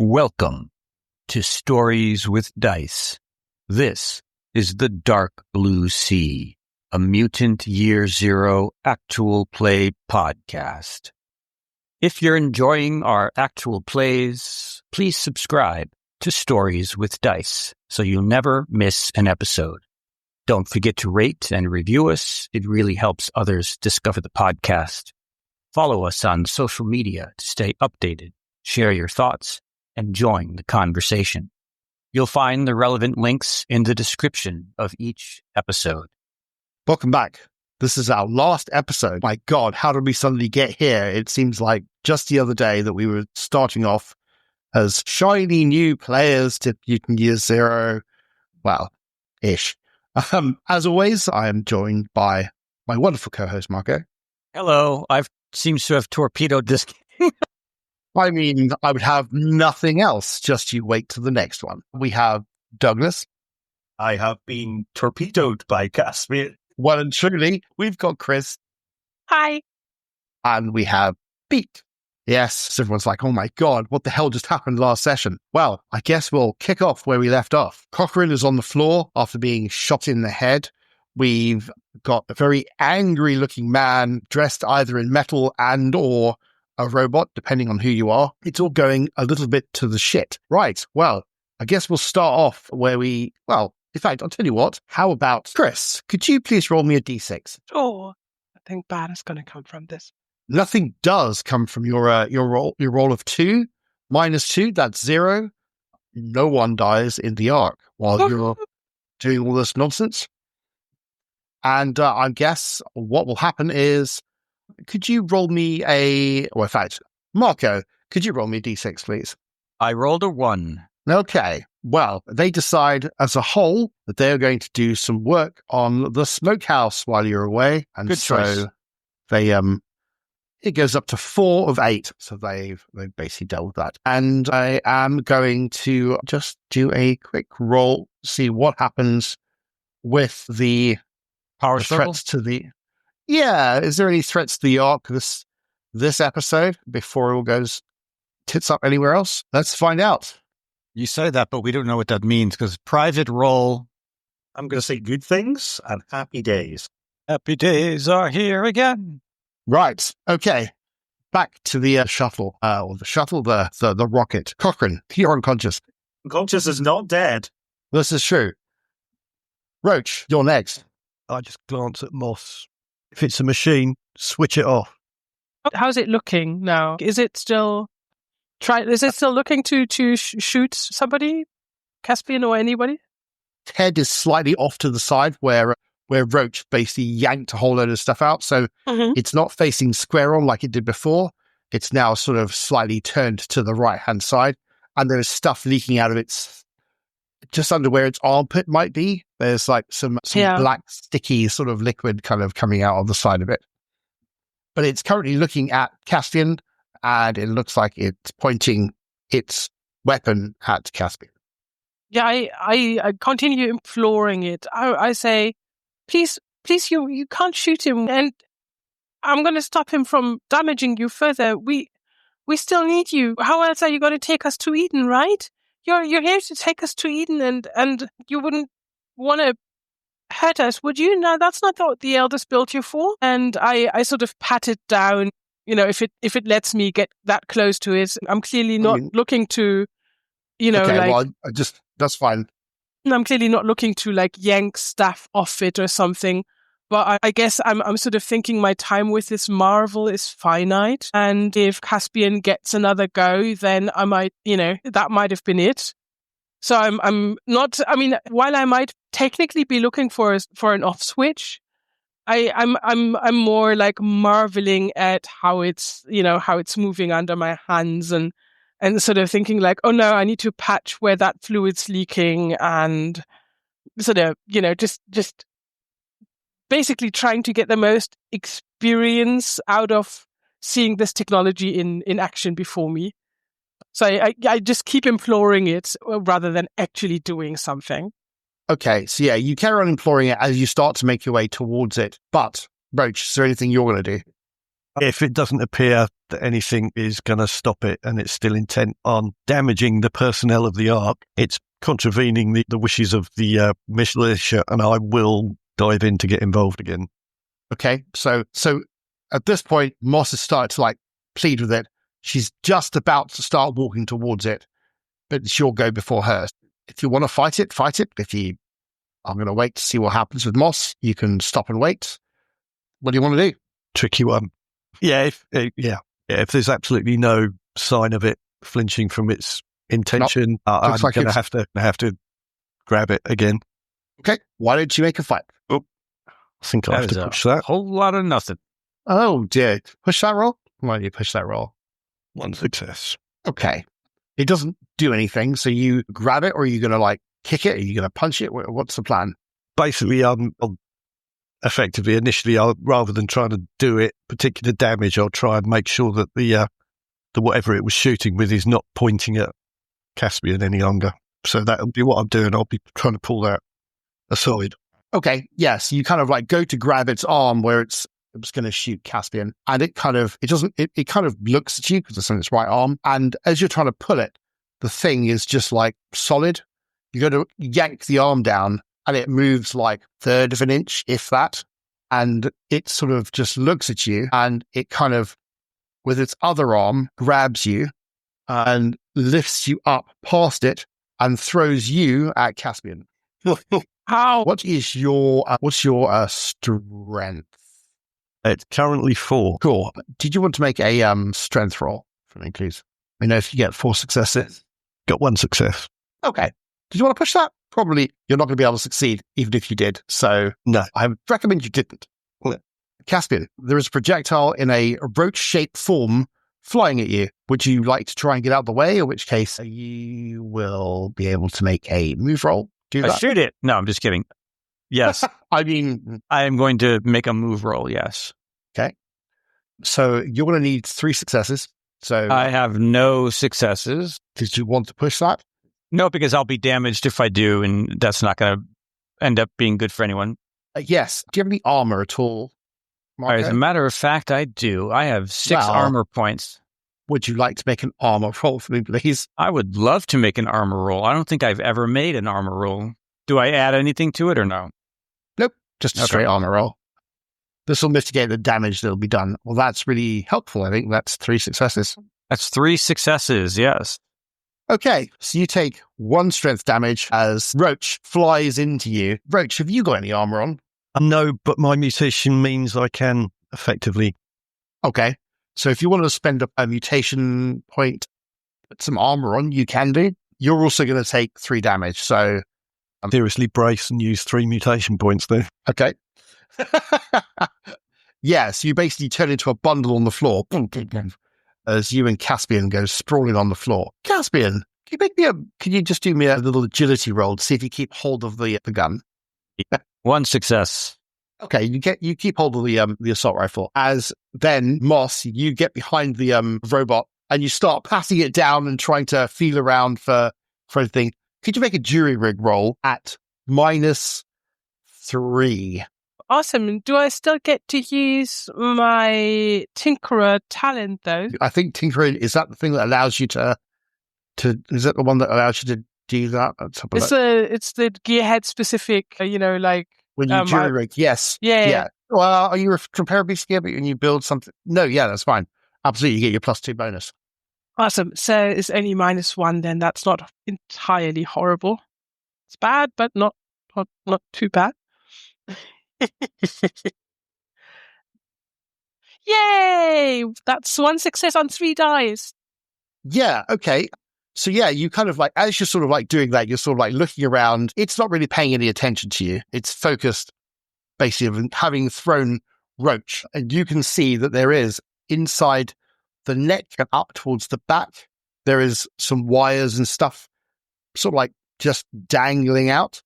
Welcome to Stories with Dice. This is the Dark Blue Sea, a Mutant Year Zero actual play podcast. If you're enjoying our actual plays, please subscribe to Stories with Dice so you'll never miss an episode. Don't forget to rate and review us. It really helps others discover the podcast. Follow us on social media to stay updated, share your thoughts, and join the conversation. You'll find the relevant links in the description of each episode. Welcome back. This is our last episode. My God, how did we suddenly get here? It seems like just the other day that we were starting off as shiny new players to Mutant Year Zero. Well, ish. As always, I am joined by my wonderful co-host, Marco. Hello. Seems to have torpedoed this game. I mean, I would have nothing else. Just you wait till the next one. We have Douglas. I have been torpedoed by Caspian. Well and truly, we've got Chris. Hi. And we have Pete. Yes, so everyone's like, oh my God, what the hell just happened last session? Well, I guess we'll kick off where we left off. Cochrane is on the floor after being shot in the head. We've got a very angry looking man dressed either in metal and or a robot, depending on who you are. It's all going a little bit to the shit. Right, well, I guess we'll start off where in fact, I'll tell you what. How about Chris? Could you please roll me a d6? Oh, I think bad is going to come from this. Nothing does come from your roll of 2. -2, that's 0. No one dies in the arc while you're doing all this nonsense. And I guess what will happen is, could you roll me Marco, could you roll me a d6, please? I rolled a 1. Okay. Well, they decide as a whole that they're going to do some work on the smokehouse while you're away. And Good choice. So they, it goes up to 4 of 8. So they've basically dealt with that. And I am going to just do a quick roll, see what happens with the Power threats to the... Yeah, is there any threats to the arc this episode before it all goes tits up anywhere else? Let's find out. You say that, but we don't know what that means because private roll. I'm going to say good things and happy days. Happy days are here again. Right. Okay. Back to the shuttle, the rocket. Cochrane, you're unconscious. Unconscious is not dead. This is true. Roach, you're next. I just glance at Moss. If it's a machine, switch it off. How's it looking now? Is it still looking to shoot somebody? Caspian or anybody? Head is slightly off to the side where Roach basically yanked a whole load of stuff out. So It's not facing square on like it did before. It's now sort of slightly turned to the right-hand side. And there's stuff leaking out of its, just under where its armpit might be. There's like some black, sticky sort of liquid kind of coming out on the side of it. But it's currently looking at Caspian, and it looks like it's pointing its weapon at Caspian. Yeah, I continue imploring it. I say, please, you can't shoot him, and I'm going to stop him from damaging you further. We still need you. How else are you going to take us to Eden, right? You're here to take us to Eden, and you wouldn't want to hurt us, would you? No, that's not what the elders built you for. And I sort of pat it down. You know, if it lets me get that close to it, I'm clearly not looking to, that's fine. I'm clearly not looking to like yank stuff off it or something. But I guess I'm sort of thinking my time with this marvel is finite. And if Caspian gets another go, then I might, that might have been it. So I'm not, while I might technically be looking for an off switch, I'm more like marveling at how it's moving under my hands and sort of thinking like, oh no, I need to patch where that fluid's leaking and sort of, just basically trying to get the most experience out of seeing this technology in action before me. So I just keep imploring it rather than actually doing something. Okay, so yeah, you carry on imploring it as you start to make your way towards it. But, Roach, is there anything you're going to do? If it doesn't appear that anything is going to stop it and it's still intent on damaging the personnel of the Ark, it's contravening the wishes of the militia, and I will dive in to get involved again. Okay, so at this point, Moss has started to plead with it. She's just about to start walking towards it, but she'll go before her. If you want to fight it, fight it. I'm going to wait to see what happens with Moss. You can stop and wait. What do you want to do? Tricky one. Yeah, if there's absolutely no sign of it flinching from its intention, I'm going to have to grab it again. Okay, why don't you make a fight? Oh, I think I have to push that. Whole lot of nothing. Oh dear, push that roll. Why don't you push that roll? 1 success. Okay, it doesn't do anything. So you grab it, or are you going to kick it? Are you going to punch it? What's the plan? Basically, effectively, initially, rather than trying to do it particular damage, I'll try and make sure that the whatever it was shooting with is not pointing at Caspian any longer. So that'll be what I'm doing. I'll be trying to pull that aside. Okay, yes, you kind of go to grab its arm where it was going to shoot Caspian, and it kind of looks at you because it's on its right arm, and as you're trying to pull it, the thing is just solid. You go to yank the arm down, and it moves third of an inch, if that, and it sort of just looks at you, and it kind of, with its other arm, grabs you and lifts you up past it and throws you at Caspian. How? What's your strength? It's currently 4. Cool. Did you want to make a strength roll for me, please? I know if you get 4 successes. Got 1 success. Okay. Did you want to push that? Probably you're not going to be able to succeed, even if you did. So no, I recommend you didn't. Caspian, there is a projectile in a roach-shaped form flying at you. Would you like to try and get out of the way, in which case you will be able to make a move roll? Do that. Shoot it. No, I'm just kidding. Yes. I mean, I am going to make a move roll, yes. Okay. So you're going to need 3 successes. So I have no successes. Did you want to push that? No, because I'll be damaged if I do, and that's not going to end up being good for anyone. Yes. Do you have any armor at all, Marco? As a matter of fact, I do. I have 6 armor points. Would you like to make an armor roll for me, please? I would love to make an armor roll. I don't think I've ever made an armor roll. Do I add anything to it or no? Nope. Just a straight armor roll. This will mitigate the damage that will be done. Well, that's really helpful. I think that's 3 successes. That's 3 successes, yes. Okay, so you take 1 strength damage as Roach flies into you. Roach, have you got any armor on? No, but my mutation means I can effectively. Okay, so if you want to spend a mutation point, put some armor on, you can do. You're also going to take 3 damage, so... seriously brace and use 3 mutation points there. Okay. Yes, you basically turn into a bundle on the floor as you and Caspian go sprawling on the floor. Caspian, can you just do me a little agility roll to see if you keep hold of the gun? 1 success. Okay, you keep hold of the assault rifle. As then, Moss, you get behind the robot and you start patting it down and trying to feel around for anything. Could you make a jury rig roll at -3? Awesome. Do I still get to use my Tinkerer talent, though? I think Tinkering, is that the thing that allows you to is that the one that allows you to do that? It's the gearhead specific, when you jury rig, yes. Yeah. Well, are you repairably skilled when you build something? No, yeah, that's fine. Absolutely, you get your +2 bonus. Awesome. So it's only -1 then. That's not entirely horrible. It's bad, but not too bad. Yay! That's 1 success on 3 dice. Yeah, okay. So yeah, you kind of as you're sort of doing that, you're sort of looking around. It's not really paying any attention to you. It's focused basically having thrown Roach. And you can see that there is inside the neck and up towards the back, there is some wires and stuff sort of just dangling out.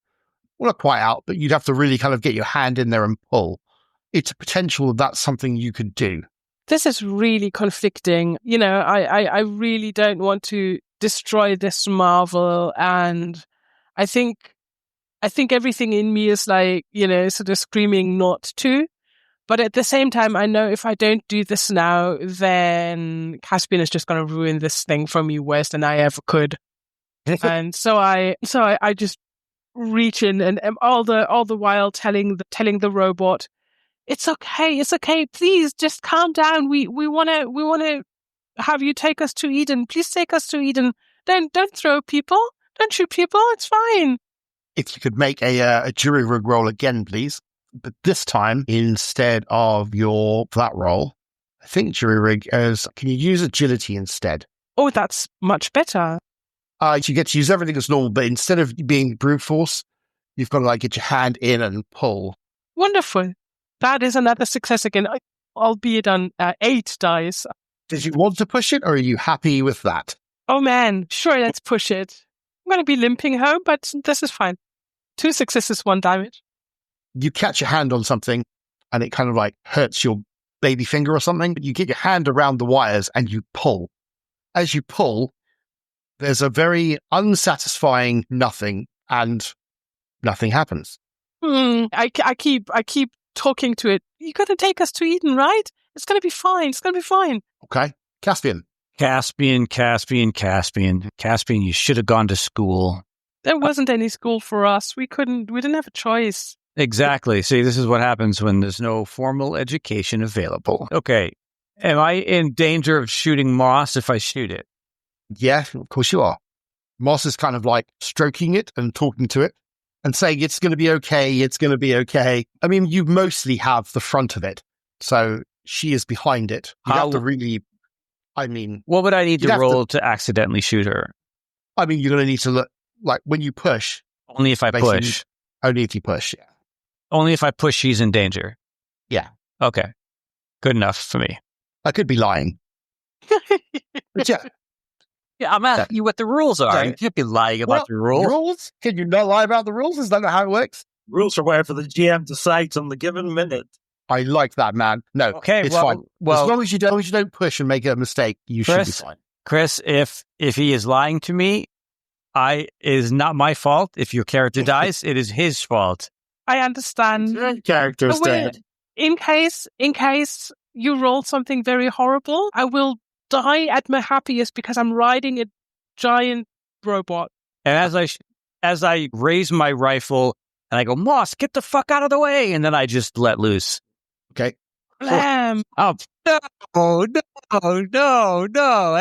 Well, not quite out, but you'd have to really kind of get your hand in there and pull. It's a potential that that's something you could do. This is really conflicting. I really don't want to destroy this marvel, and I think everything in me is sort of screaming not to. But at the same time, I know if I don't do this now, then Caspian is just going to ruin this thing for me worse than I ever could. And so I just reach in and am all the while telling the robot, it's okay, please just calm down. We want to have you take us to Eden. Please take us to Eden. Don't throw people. Don't shoot people. It's fine. If you could make a jury rig roll again, please. But this time, instead of that roll, I think jury rig can you use agility instead? Oh, that's much better. You get to use everything as normal, but instead of being brute force, you've got to get your hand in and pull. Wonderful. That is another success again, albeit on 8 dice. Did you want to push it, or are you happy with that? Oh man, sure, let's push it. I'm going to be limping home, but this is fine. 2 successes, 1 damage. You catch your hand on something and it kind of hurts your baby finger or something, but you get your hand around the wires and you pull. As you pull, there's a very unsatisfying nothing, and nothing happens. I keep talking to it. You're going to take us to Eden, right? It's going to be fine. It's going to be fine. Okay. Caspian, you should have gone to school. There wasn't any school for us. We didn't have a choice. Exactly. See, this is what happens when there's no formal education available. Okay. Am I in danger of shooting Moss if I shoot it? Yeah, of course you are. Moss is kind of stroking it and talking to it and saying, it's going to be okay. It's going to be okay. I mean, you mostly have the front of it. So she is behind it. You have to really, what would I need to roll to accidentally shoot her? I mean, you're going to need to look when you push. Only if I push. Only if you push, yeah. Only if I push, she's in danger. Yeah. Okay. Good enough for me. I could be lying. But yeah. Yeah, I'm asking you what the rules are. Okay. You can't be lying about the rules. Rules? Can you not lie about the rules? Is that not how it works? Rules are whatever the GM decides on the given minute. I like that, man. No, okay, it's fine. As long as you don't push and make a mistake, you should be fine. Chris, if he is lying to me, it is not my fault. If your character dies, it is his fault. I understand. Your character's dead. In case you roll something very horrible, I will die at my happiest because I'm riding a giant robot. And as I raise my rifle and I go, Moss, get the fuck out of the way, and then I just let loose. Okay. Blam. Oh no!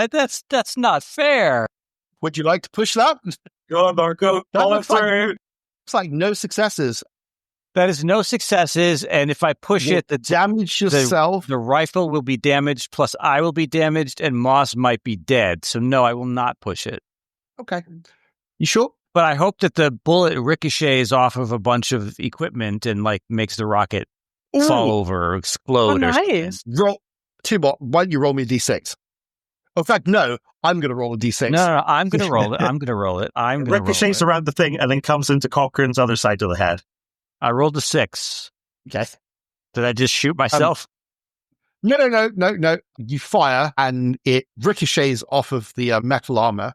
That's not fair. Would you like to push that? Go on, Marco. It's no successes. That is no successes, and if I push it, the damage yourself. The rifle will be damaged, plus I will be damaged, and Moss might be dead. So no, I will not push it. Okay. You sure? But I hope that the bullet ricochets off of a bunch of equipment and makes the rocket fall over or explode. Oh, nice. Roll Tubot, why don't you roll me a d6? In fact, no, I'm going to roll a d6. No, I'm going to roll it. I'm going to roll it. Ricochets around the thing and then comes into Cochrane's other side of the head. I rolled a 6. Okay. Did I just shoot myself? No. You fire and it ricochets off of the metal armor,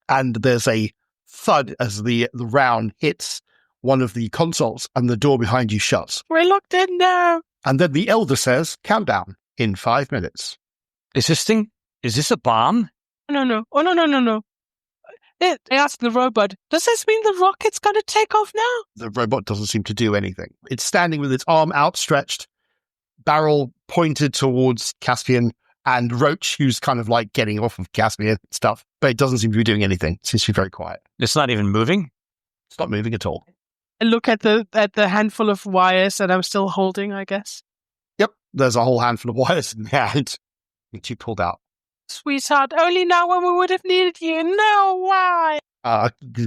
and there's a thud as the round hits one of the consoles and the door behind you shuts. We're locked in now. And then the elder says, countdown in 5 minutes. Is this a bomb? No. Oh, no. I asked the robot, does this mean the rocket's going to take off now? The robot doesn't seem to do anything. It's standing with its arm outstretched, barrel pointed towards Caspian and Roach, who's kind of getting off of Caspian and stuff, but it doesn't seem to be doing anything. It seems to be very quiet. It's not even moving? It's not moving at all. I look at the handful of wires that I'm still holding, I guess. Yep, there's a whole handful of wires in the hand that you pulled out. Sweetheart, only now when we would have needed you. No, why?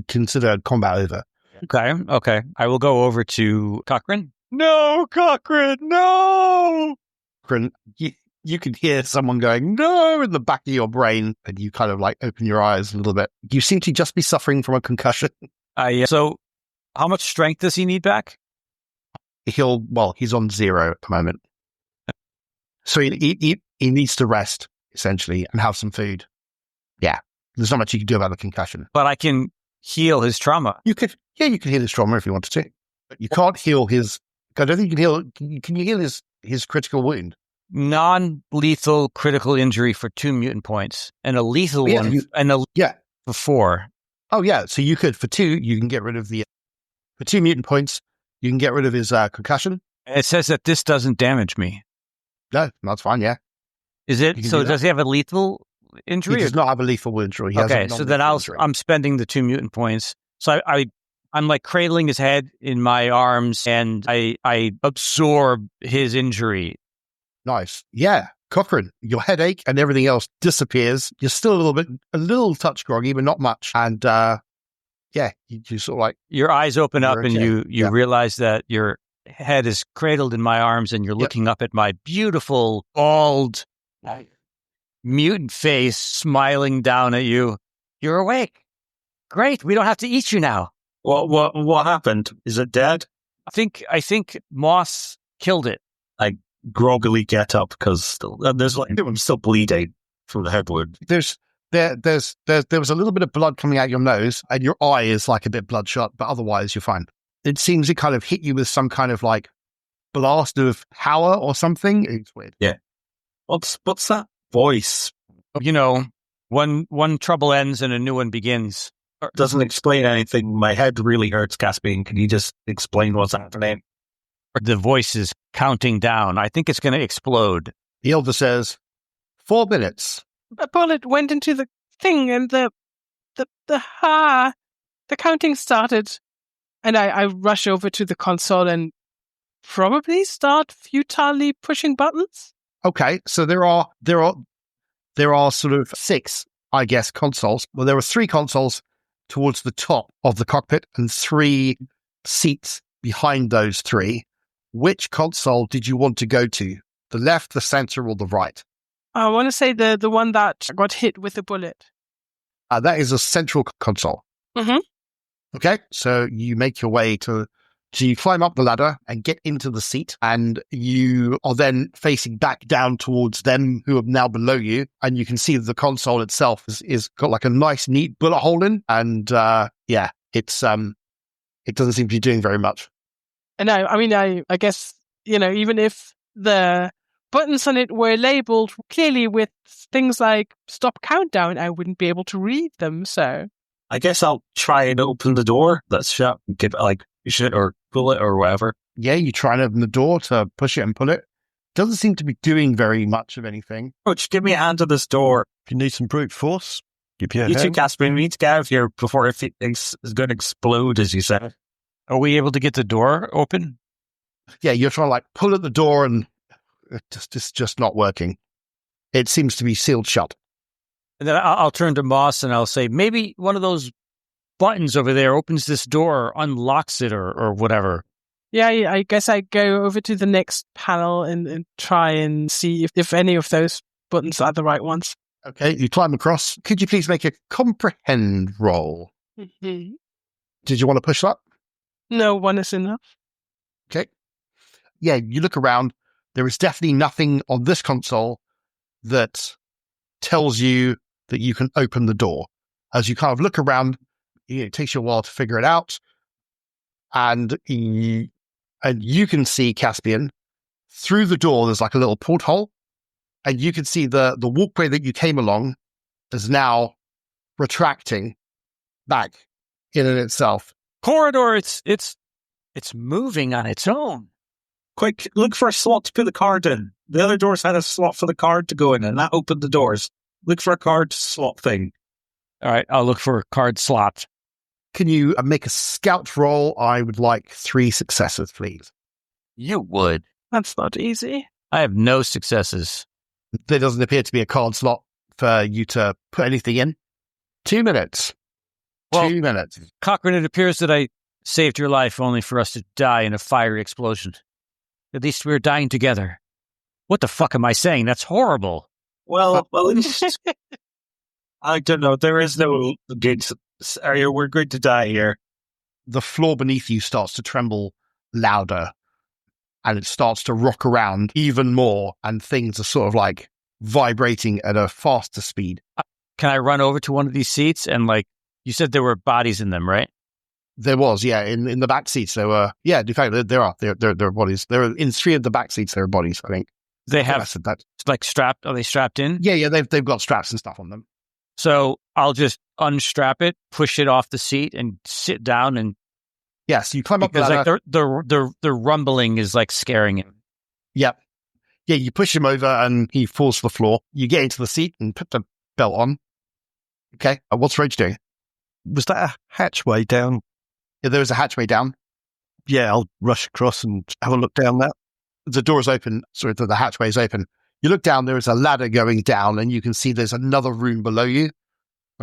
Consider combat over. Okay. I will go over to Cochrane. No, Cochrane, no! Cochrane, you can hear someone going, no, in the back of your brain, and you kind of open your eyes a little bit. You seem to just be suffering from a concussion. So how much strength does he need back? He's on 0 at the moment. So he needs to rest, essentially, and have some food. Yeah. There's not much you can do about the concussion. But I can heal his trauma. You could heal his trauma if you wanted to. But you can't heal his I don't think you can heal. Can you heal his critical wound? Non-lethal critical injury for 2 mutant points, and a lethal one, for 4. Oh yeah, so you could for 2. You can get rid of for 2 mutant points. You can get rid of his concussion. It says that this doesn't damage me. No, that's fine. Yeah, is it? So does he have a lethal injury? He does not have a lethal injury. Okay, so then I'm spending the 2 mutant points. So I'm like cradling his head in my arms, and I absorb his injury. Nice. Yeah. Cochrane, your headache and everything else disappears. You're still a little touch groggy, but not much. And you sort of like... Your eyes open up and you realize that your head is cradled in my arms and you're looking up at my beautiful, bald, mutant face smiling down at you. You're awake. Great. We don't have to eat you now. What happened? Is it dead? I think Moss killed it. I groggily get up because I'm still bleeding from the head wound. There was a little bit of blood coming out your nose, and your eye is like a bit bloodshot, but otherwise you're fine. It seems it kind of hit you with some kind of like blast of power or something. It's weird. Yeah. What's that voice? You know, one trouble ends and a new one begins. Doesn't explain anything. My head really hurts, Caspian. Can you just explain what's happening? The voice is counting down. I think it's going to explode. The elder says, 4 minutes. A bullet went into the thing and the counting started. And I rush over to the console and probably start futilely pushing buttons. Okay, so there are sort of 6, I guess, consoles. Well, there are 3 consoles towards the top of the cockpit and 3 seats behind those 3. Which console did you want to go to? The left, the center, or the right? I want to say the one that got hit with the bullet. That is a central console. Mm-hmm. Okay, so you make your way so you climb up the ladder and get into the seat, and you are then facing back down towards them who are now below you, and you can see that the console itself is got like a nice, neat bullet hole in, and it doesn't seem to be doing very much. And I guess, even if the buttons on it were labeled clearly with things like stop countdown, I wouldn't be able to read them, so... I guess I'll try and open the door that's shut, give it push it or pull it or whatever. Yeah, you try and open the door to push it and pull it. Doesn't seem to be doing very much of anything. Coach, give me a hand to this door. If you need some brute force, give you a hand. You too, Caspian. We need to get out of here before it is going to explode, as you said. Are we able to get the door open? Yeah, you're trying to pull at the door and it's just not working. It seems to be sealed shut. And then I'll turn to Moss and I'll say, maybe one of those buttons over there opens this door or unlocks it or whatever. Yeah, I guess I go over to the next panel and try and see if any of those buttons are the right ones. Okay, you climb across. Could you please make a comprehend roll? Mm-hmm. Did you want to push that? No, 1 is enough. Okay. Yeah, you look around. There is definitely nothing on this console that tells you that you can open the door. As you kind of look around, it takes you a while to figure it out. And you can see, Caspian, through the door, there's like a little porthole. And you can see the walkway that you came along is now retracting back in and itself. Corridor, it's moving on its own. Quick, look for a slot to put the card in. The other doors had a slot for the card to go in, and that opened the doors. Look for a card slot thing. All right, I'll look for a card slot. Can you make a scout roll? I would like 3 successes, please. You would. That's not easy. I have no successes. There doesn't appear to be a card slot for you to put anything in. 2 minutes. Well, 2 minutes. Cochrane, it appears that I saved your life only for us to die in a fiery explosion. At least we're dying together. What the fuck am I saying? That's horrible. Well, I don't know. There is no good area. We're going to die here. The floor beneath you starts to tremble louder, and it starts to rock around even more, and things are sort of vibrating at a faster speed. Can I run over to one of these seats and you said there were bodies in them, right? There was, yeah, in the back seats. There were, yeah, in fact, there are bodies. There are in 3 of the back seats. There are bodies, I think. They I have said that. like strapped. Are they strapped in? Yeah, they've got straps and stuff on them. So I'll just unstrap it, push it off the seat, and sit down. And yes, you climb up the because ladder. like the rumbling is like scaring him. Yep. Yeah, you push him over and he falls to the floor. You get into the seat and put the belt on. Okay, what's Roach doing? Was that a hatchway down? Yeah, there was a hatchway down. Yeah, I'll rush across and have a look down that. The door is open. Sorry, the hatchway is open. You look down, there is a ladder going down, and you can see there's another room below you.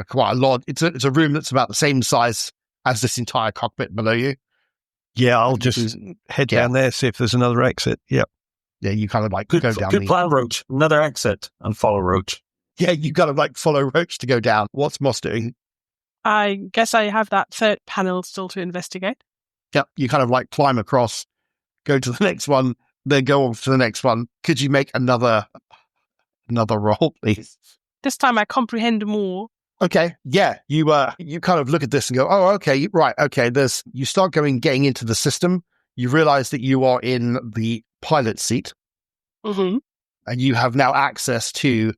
Quite a lot. It's a room that's about the same size as this entire cockpit below you. Yeah, I'll just head down there, see if there's another exit. Yep. Yeah, you kind of like Good, go down. good plan, Roach. Another exit and follow Roach. Yeah, you kind of like follow Roach to go down. What's Moss doing? I guess I have that third panel still to investigate. Yep, you kind of like climb across, go to the next one, then go on to the next one. Could you make another roll, please? This time I comprehend more. Okay, yeah, you kind of look at this and go, oh, okay, right, okay. You start getting into the system. You realize that you are in the pilot seat, Mm-hmm. and you have now access to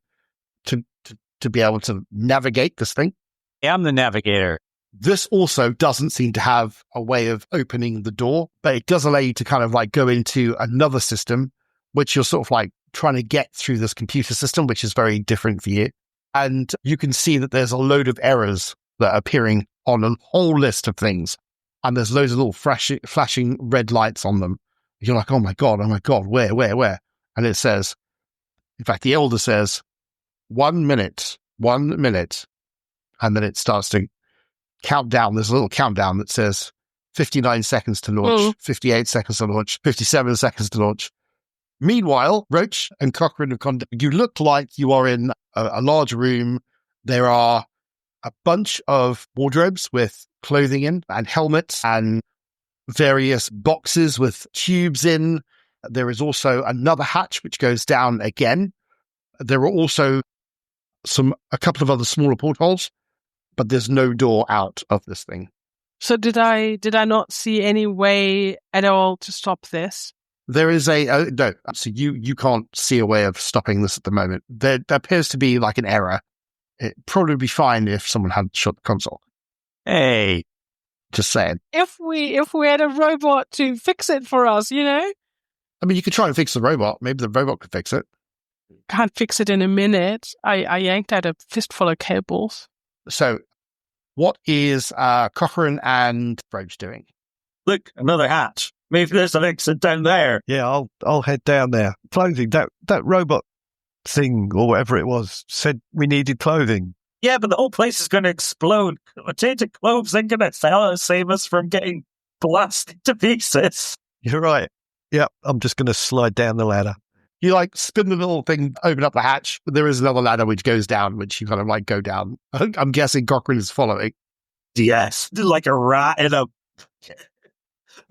be able to navigate this thing. I'm the navigator. This also doesn't seem to have a way of opening the door, but it does allow you to kind of like go into another system, which you're sort of like trying to get through this computer system, which is very different for you. And you can see that there's a load of errors that are appearing on a whole list of things. And there's loads of little flashing red lights on them. You're like, oh my God, where? And it says, in fact, the elder says, 1 minute. And then it starts to count down. There's a little countdown that says 59 seconds to launch, 58 seconds to launch, 57 seconds to launch. Meanwhile, Roach and Cochrane have gone. You look like you are in a large room. There are a bunch of wardrobes with clothing in and helmets and various boxes with tubes in. There is also another hatch which goes down again. There are also a couple of other smaller portholes, but there's no door out of this thing. So did I not see any way at all to stop this? There is no. So you can't see a way of stopping this at the moment. There appears to be like an error. It'd probably be fine if someone had shut the console. Hey, just saying. If we had a robot to fix it for us, you know? I mean, you could try and fix the robot. Maybe the robot could fix it. Can't fix it in a minute. I yanked out a fistful of cables. So, what is Cochrane and Roach doing? Look, another hatch. Maybe there's an exit down there. Yeah, I'll head down there. Clothing. That robot thing or whatever it was said we needed clothing. Yeah, but the whole place is going to explode. A change of clothes ain't going to save us from getting blasted to pieces. You're right. Yeah, I'm just going to slide down the ladder. You like spin the little thing, open up the hatch, but there is another ladder which goes down, which you kind of like go down. I'm guessing Cochrane is following. Yes, like a rat in a...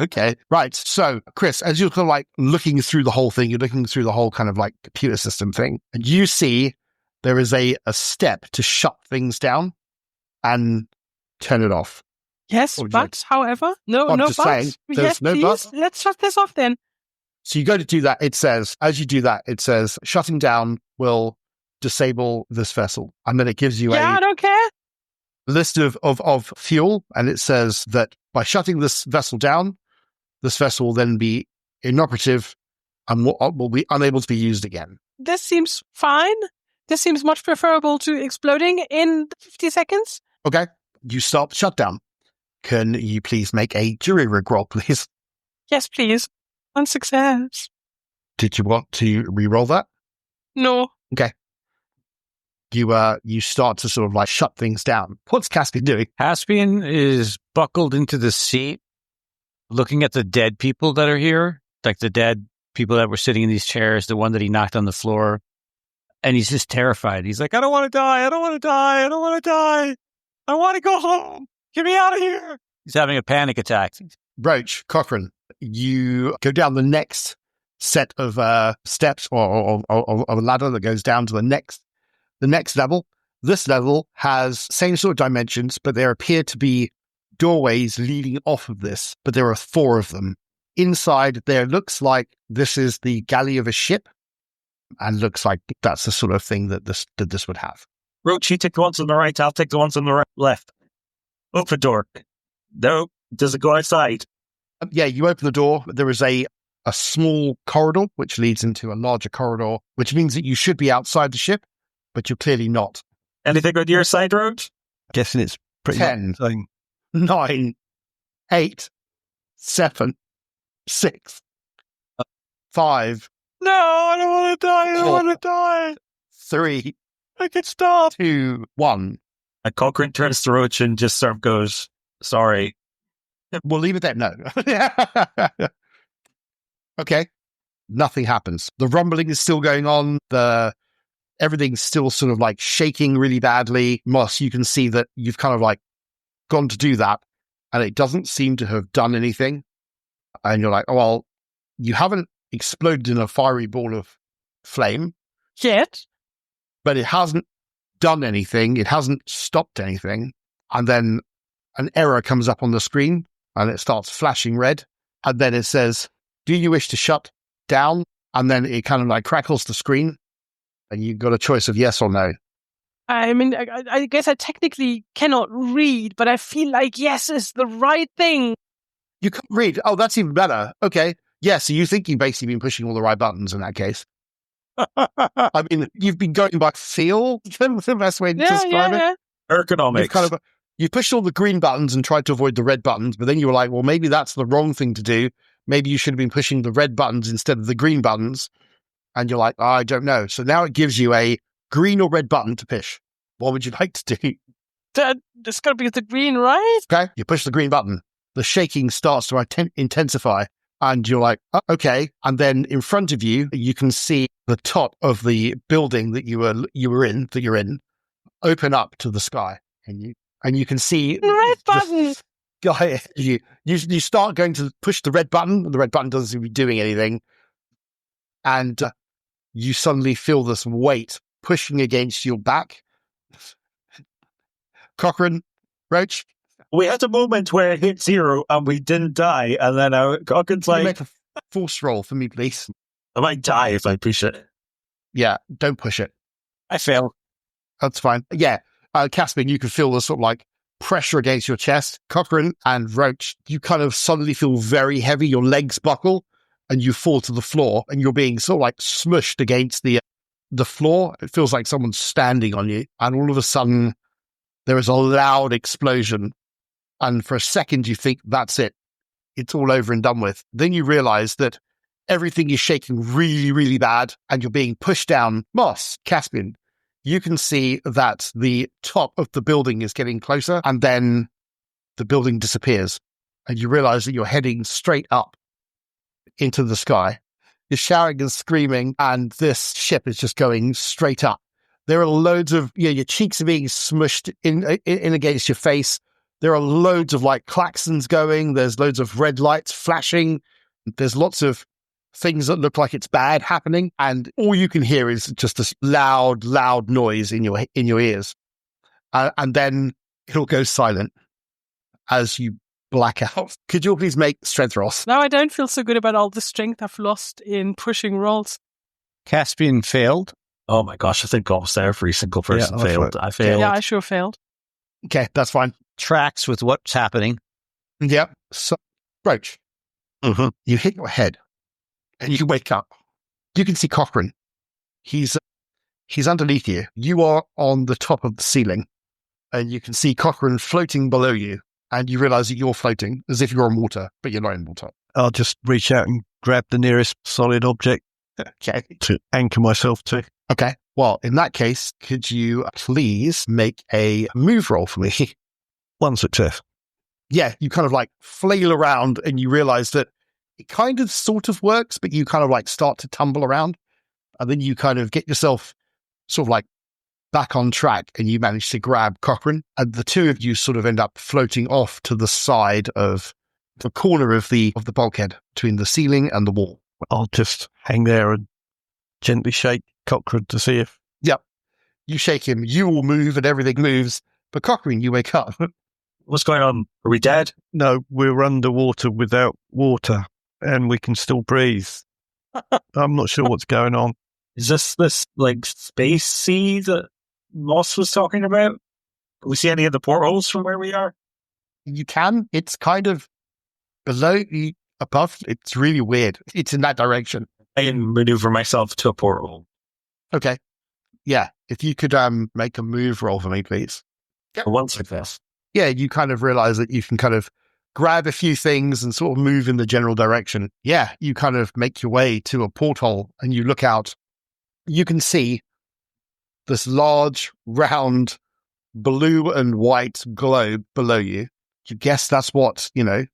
Okay, right. So, Chris, as you're kind of like looking through the whole thing, you're looking through the whole kind of like computer system thing, and you see there is a step to shut things down and turn it off. Yes, but however, no buts. Saying, yes, no please. buts. Let's shut this off then. So you go to do that. It says, as you do that, it says shutting down will disable this vessel, and then it gives you I don't care. List of fuel, and it says that by shutting this vessel down, this vessel will then be inoperative and will be unable to be used again. This seems fine. This seems much preferable to exploding in 50 seconds. Okay, you start the shutdown. Can you please make a jury rig roll, please? Yes, please. One success. Did you want to re-roll that? No. Okay. You start to sort of like shut things down. What's Caspian doing? Caspian is buckled into the seat, looking at the dead people that are here, like the dead people that were sitting in these chairs, the one that he knocked on the floor. And he's just terrified. He's like, I don't want to die. I don't want to die. I don't want to die. I want to go home. Get me out of here. He's having a panic attack. Roach, Cochrane, you go down the next set of steps or a ladder that goes down to the next level. This level has same sort of dimensions, but there appear to be doorways leading off of this, but there are 4 of them. Inside there looks like this is the galley of a ship, and looks like that's the sort of thing that this would have. Roach, you take the ones on the right, I'll take the ones on the left. Open door. No, does it go outside? Yeah, you open the door. There is a small corridor which leads into a larger corridor, which means that you should be outside the ship, but you're clearly not. Anything on your side, Roach? Guessing it's pretty 10, much the same. 9, 8, 7, 6, 5. No, I don't want to die. I don't want to die. 3, I can stop. 2, 1. And Cochrane turns to Roach and just sort of goes, sorry. We'll leave it there. No. Okay. Nothing happens. The rumbling is still going on. Everything's still sort of like shaking really badly. Moss, you can see that you've kind of like gone to do that, and it doesn't seem to have done anything. And you're like, oh, well, you haven't exploded in a fiery ball of flame Yet. but it hasn't done anything. It hasn't stopped anything. And then an error comes up on the screen and it starts flashing red. And then it says, do you wish to shut down? And then it kind of like crackles the screen and you've got a choice of yes or no. I mean, I guess I technically cannot read, but I feel like yes is the right thing. You can't read. Oh, that's even better. Okay. Yeah, so you think you've basically been pushing all the right buttons in that case. I mean, you've been going by feel, the best way to describe it. Ergonomics. You pushed all the green buttons and tried to avoid the red buttons, but then you were like, well, maybe that's the wrong thing to do. Maybe you should have been pushing the red buttons instead of the green buttons. And you're like, oh, I don't know. So now it gives you a green or red button to push. What would you like to do? It's got to be the green, right? Okay, you push the green button. The shaking starts to intensify. And you're like, oh, okay. And then in front of you, you can see the top of the building that you're in, open up to the sky, and you can see red button. Guy, you start going to push the red button, and the red button doesn't seem to be doing anything, and you suddenly feel this weight pushing against your back. Cochrane, Roach. We had a moment where it hit 0 and we didn't die, and then Cochrane's like, make a force roll for me, please. I might die if I push it. Yeah, don't push it. I fail. That's fine. Yeah, Caspian, you can feel the sort of like pressure against your chest. Cochrane and Roach, you kind of suddenly feel very heavy. Your legs buckle and you fall to the floor, and you're being sort of like smushed against the floor. It feels like someone's standing on you, and all of a sudden there is a loud explosion. And for a second, you think that's it. It's all over and done with. Then you realize that everything is shaking really, really bad and you're being pushed down. Moss, Caspian, you can see that the top of the building is getting closer, and then the building disappears. And you realize that you're heading straight up into the sky. You're shouting and screaming, and this ship is just going straight up. There are loads of, your cheeks are being smushed in against your face. There are loads of like klaxons going. There's loads of red lights flashing. There's lots of things that look like it's bad happening. And all you can hear is just this loud, loud noise in your ears. And then it'll go silent as you black out. Could you please make strength rolls? Now I don't feel so good about all the strength I've lost in pushing rolls. Caspian failed. Oh my gosh, I think almost every single person failed. I failed. Yeah, I sure failed. Okay, that's fine. Tracks with what's happening. Yeah. So, Roach, you hit your head and you wake up. You can see Cochrane. He's underneath you. You are on the top of the ceiling and you can see Cochrane floating below you, and you realize that you're floating as if you're on water, but you're not in water. I'll just reach out and grab the nearest solid object to anchor myself to. Okay. Well, in that case, could you please make a move roll for me? One success. Yeah, you kind of like flail around and you realize that it kind of sort of works, but you kind of like start to tumble around, and then you kind of get yourself sort of like back on track and you manage to grab Cochrane, and the two of you sort of end up floating off to the side of the corner of the bulkhead between the ceiling and the wall. I'll just hang there and gently shake Cochrane to see if... Yep. You shake him, you all move and everything moves, but Cochrane, you wake up. What's going on? Are we dead? No, we're underwater without water, and we can still breathe. I'm not sure what's going on. Is this like space sea that Moss was talking about? Can we see any of the portholes from where we are? You can. It's kind of below you, above. It's really weird. It's in that direction. I can maneuver myself to a porthole. Okay. Yeah. If you could make a move roll for me, please. One success. Yeah, you kind of realize that you can kind of grab a few things and sort of move in the general direction. Yeah, you kind of make your way to a porthole and you look out. You can see this large, round, blue and white globe below you. You guess that's what, and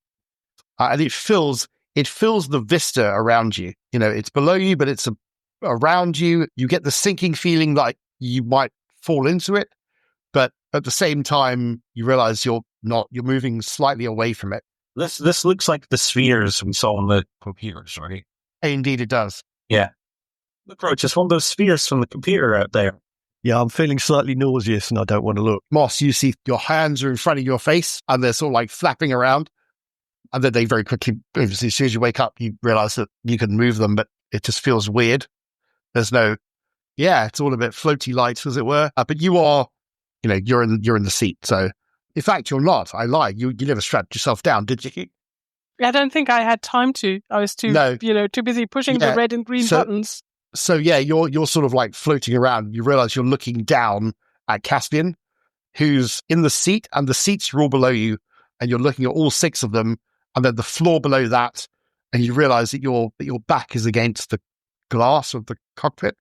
it fills the vista around you. It's below you, but it's around you. You get the sinking feeling like you might fall into it. But at the same time, you realize you're moving slightly away from it. This looks like the spheres we saw on the computers, right? Indeed, it does. Yeah. Look, Roach, it's one of those spheres from the computer out there. Yeah, I'm feeling slightly nauseous and I don't want to look. Moss, you see your hands are in front of your face and they're sort of like flapping around. And then they very quickly, as soon as you wake up, you realize that you can move them, but it just feels weird. There's it's all a bit floaty light, as it were. But you are, you're in the seat. So, in fact, you're not. I lied. You never strapped yourself down, did you? I don't think I had time to. I was too busy pushing the red and green buttons. So yeah, you're sort of like floating around. You realize you're looking down at Caspian, who's in the seat, and the seats are all below you, and you're looking at all 6 of them, and then the floor below that, and you realize that your back is against the glass of the cockpit.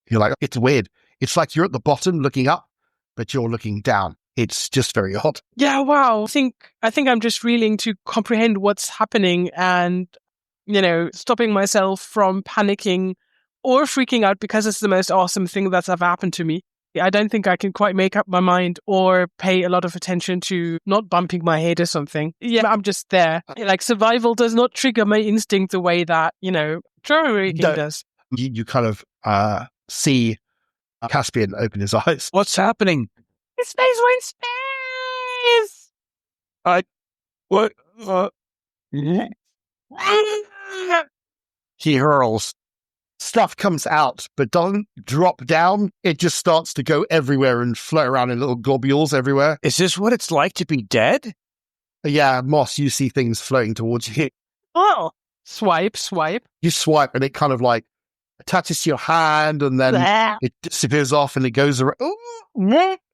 You're like, it's weird. It's like you're at the bottom looking up, but you're looking down. It's just very odd. Yeah, wow. I think I'm just reeling to comprehend what's happening and, stopping myself from panicking or freaking out because it's the most awesome thing that's ever happened to me. I don't think I can quite make up my mind or pay a lot of attention to not bumping my head or something. Yeah, I'm just there. Like, survival does not trigger my instinct the way that, trauma does. You kind of see Caspian open his eyes. What's happening? It's space, we're in space! What? He hurls. Stuff comes out, but doesn't drop down. It just starts to go everywhere and float around in little globules everywhere. Is this what it's like to be dead? Yeah, Moss, you see things floating towards you. Oh, swipe. You swipe and it kind of like attaches to your hand and then it disappears off and it goes around.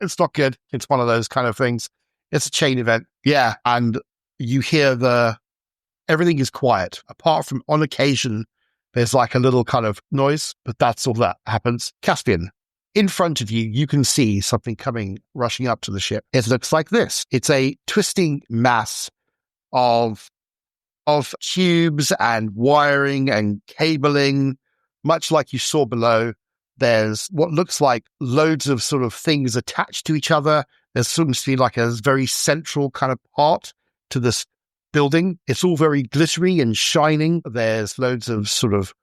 It's not good. It's one of those kind of things. It's a chain event. Yeah, and you hear everything is quiet, apart from on occasion, there's like a little kind of noise, but that's all that happens. Caspian, in front of you, you can see something rushing up to the ship. It looks like this. It's a twisting mass of tubes and wiring and cabling, much like you saw below. There's what looks like loads of sort of things attached to each other. There seems to be like a very central kind of part to this building. It's all very glittery and shining. There's loads of sort of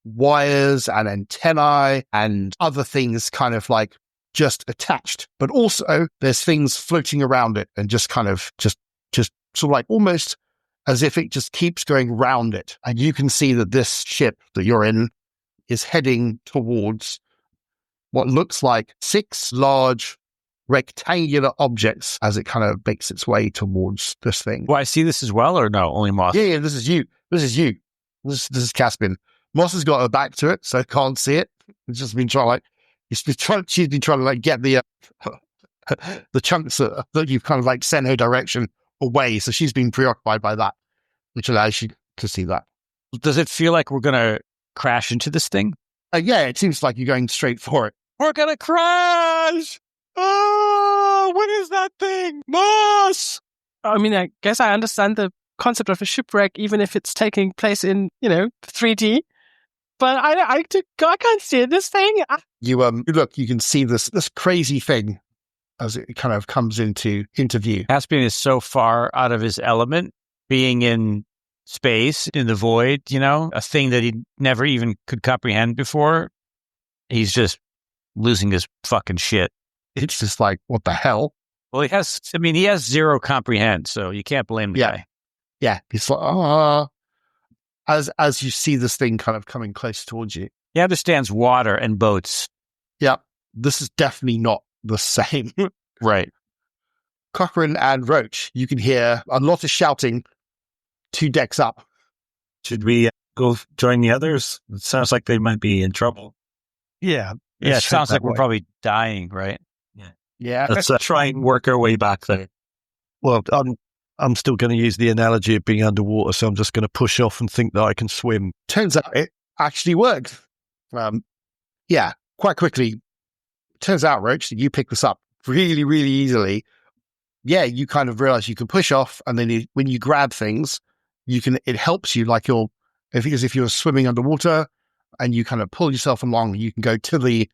wires and antennae and other things kind of like just attached. But also there's things floating around it and just kind of just sort of like almost as if it just keeps going round it. And you can see that this ship that you're in is heading towards what looks like 6 large rectangular objects as it kind of makes its way towards this thing. Do I see this as well or no? Only Moss? Yeah, this is you. This is Caspian. Moss has got her back to it, so can't see it. It's just been trying she's been trying to like get the chunks that you've kind of like sent her direction away. So she's been preoccupied by that, which allows you to see that. Does it feel like we're going to crash into this thing? Yeah, it seems like you're going straight for it. We're going to crash! Oh, what is that thing? Moss! I mean, I guess I understand the concept of a shipwreck, even if it's taking place in, 3D. But I can't see this thing. You look, you can see this crazy thing as it kind of comes into view. Caspian is so far out of his element, being in space, in the void, a thing that he never even could comprehend before. He's just losing his fucking shit. It's just like, what the hell? Well, he has zero comprehend, so you can't blame the guy. Yeah. He's as you see this thing kind of coming close towards you. He understands water and boats. Yeah. This is definitely not the same. Right. Cochrane and Roach, you can hear a lot of shouting 2 decks up. Should we go join the others? It sounds like they might be in trouble. Yeah. Yeah, it sounds like we're probably dying, right? Yeah. Let's try and work our way back there. Well, I'm still going to use the analogy of being underwater, so I'm just going to push off and think that I can swim. Turns out it actually worked. Quite quickly. Turns out, Roach, that you pick this up really, really easily. Yeah, you kind of realize you can push off, and then when you grab things, it helps you like if you're swimming underwater and you kind of pull yourself along, you can go to the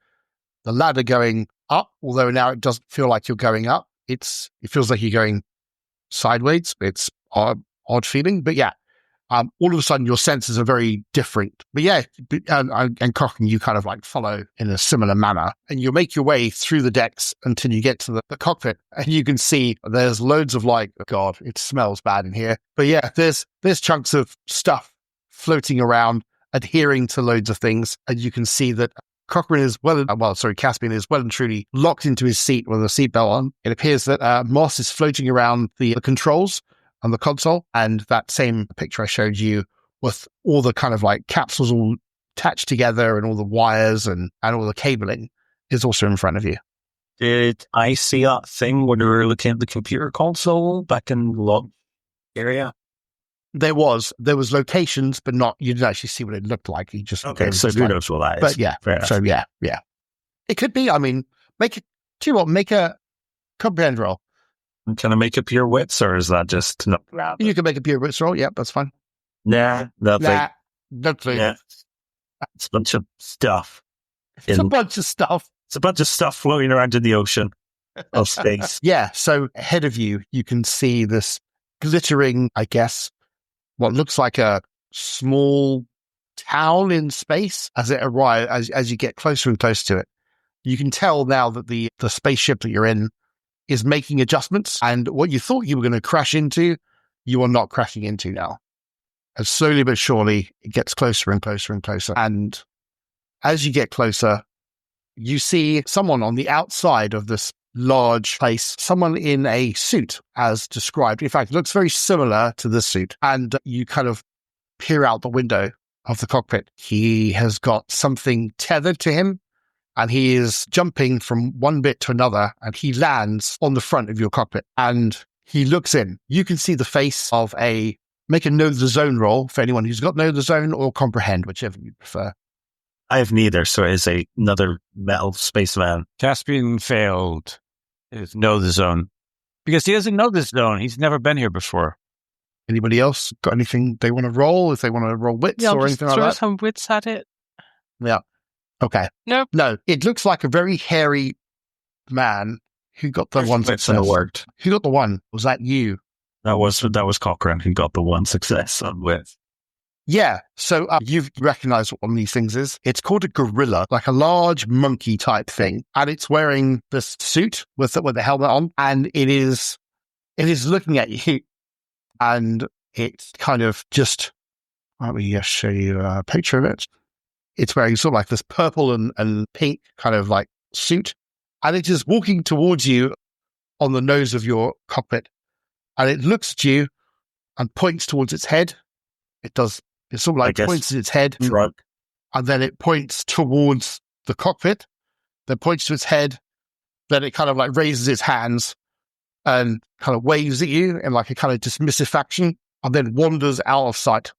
ladder going up, although now it doesn't feel like you're going up. It feels like you're going sideways. It's odd feeling, but yeah, all of a sudden your senses are very different. But yeah, and Cochrane, you kind of like follow in a similar manner, and you make your way through the decks until you get to the cockpit, and you can see there's loads of oh God, it smells bad in here. But yeah, there's chunks of stuff floating around, adhering to loads of things, and you can see that Caspian is well and truly locked into his seat with a seatbelt on. It appears that Moss is floating around the controls on the console, and that same picture I showed you with all the kind of like capsules all attached together and all the wires and all the cabling is also in front of you. Did I see that thing when we were looking at the computer console back in the log area? There was locations, but you didn't actually see what it looked like. You just okay. So who knows what that is? But yeah, so yeah, it could be. I mean, make a comprehend roll. Can I make a pure wits, or is that just not? You can make a pure wits roll. Yeah, that's fine. Nah, nothing. Nothing. Yeah, it's a bunch of stuff. It's a bunch of stuff. It's a bunch of stuff floating around in the ocean of space. Yeah. So ahead of you, you can see this glittering, I guess, what looks like a small town in space as it arrives, as you get closer and closer to it. You can tell now that the spaceship that you're in is making adjustments, and what you thought you were going to crash into, you are not crashing into now. And slowly but surely, it gets closer and closer and closer. And as you get closer, you see someone on the outside of this large place, someone in a suit as described. In fact, it looks very similar to this suit. And you kind of peer out the window of the cockpit. He has got something tethered to him, and he is jumping from one bit to another, and he lands on the front of your cockpit, and he looks in. You can see the face of make a know the zone roll for anyone who's got know the zone or comprehend, whichever you prefer. I have neither, so it is another metal spaceman. Caspian failed. Know the zone. Because he doesn't know this zone. He's never been here before. Anybody else got anything they want to roll? If they want to roll wits or anything like that? Throw some wits at it. Yeah. Okay. Nope. No, it looks like a very hairy man who got the one success. Worked. Who got the one? Was that you? That was Cochrane who got the one success on wits. Yeah, so you've recognized what one of these things is. It's called a gorilla, like a large monkey type thing. And it's wearing this suit with the helmet on. And it is looking at you. And it's kind of just, let me just show you a picture of it. It's wearing sort of like this purple and pink kind of like suit. And it is walking towards you on the nose of your cockpit. And it looks at you and points towards its head. It does. It sort of like points at its head, and then it points towards the cockpit, then points to its head, then it kind of like raises its hands and kind of waves at you in like a kind of dismissive action, and then wanders out of sight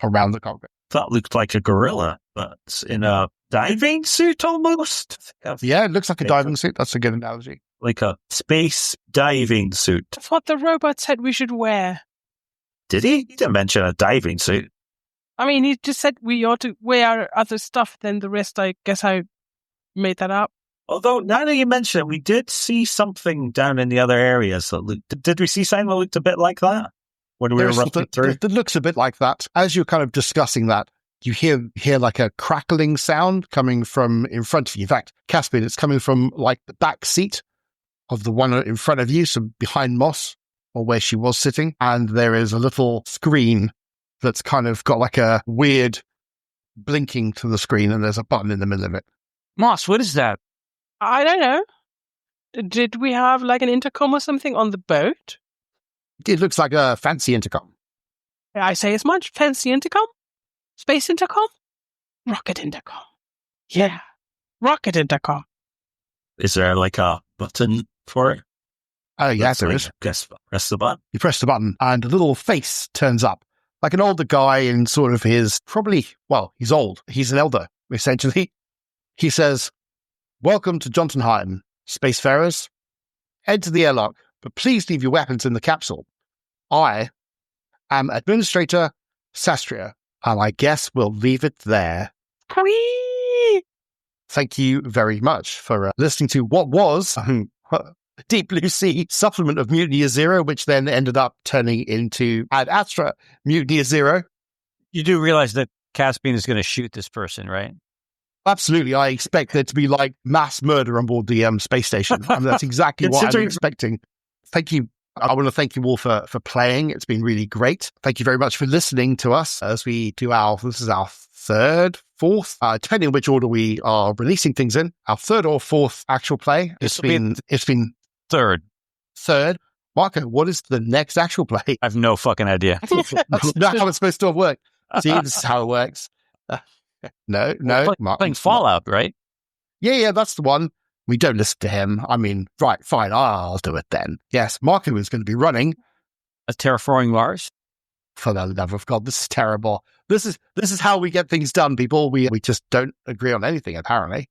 around the cockpit. That looked like a gorilla, but in a diving suit almost. Yeah, it looks like a diving suit. That's a good analogy. Like a space diving suit. That's what the robot said we should wear. Did he? He didn't mention a diving suit. I mean, he just said we ought to wear other stuff than the rest. I guess I made that up. Although, now that you mention it, we did see something down in the other areas. Did we see something that looked a bit like that when we were running through? It looks a bit like that. As you're kind of discussing that, you hear like a crackling sound coming from in front of you. In fact, Caspian, it's coming from like the back seat of the one in front of you, so behind Moss, or where she was sitting. And there is a little screen that's kind of got like a weird blinking to the screen, and there's a button in the middle of it. Moss, what is that? I don't know. Did we have like an intercom or something on the boat? It looks like a fancy intercom. I say as much. Fancy intercom? Space intercom? Rocket intercom. Yeah. Rocket intercom. Is there like a button for it? Oh, yes, there is. Guess press the button. You press the button and a little face turns up, like an older guy in sort of his, he's old. He's an elder, essentially. He says, "Welcome to Jotunheim, spacefarers. Enter the airlock, but please leave your weapons in the capsule. I am Administrator Sastria, and I guess we'll leave it there." Whee! Thank you very much for listening to what was Deep Blue Sea supplement of Mutiny Year Zero, which then ended up turning into Ad Astra Mutiny Year Zero. You do realize that Caspian is going to shoot this person, right? Absolutely. I expect there to be like mass murder on board the space station. And that's exactly what I'm expecting. Thank you. I want to thank you all for playing. It's been really great. Thank you very much for listening to us as we do this is our third, fourth, depending on which order we are releasing things in, our third or fourth actual play. It's been third. Marco, what is the next actual play? I have no fucking idea. That's not how it's supposed to work. See, this is how it works. No. Playing Fallout, right? Yeah, that's the one. We don't listen to him. I mean, right, fine, I'll do it then. Yes, Marco is going to be running A Terraforming Mars? For the love of God, this is terrible. This is how we get things done, people. We just don't agree on anything, apparently.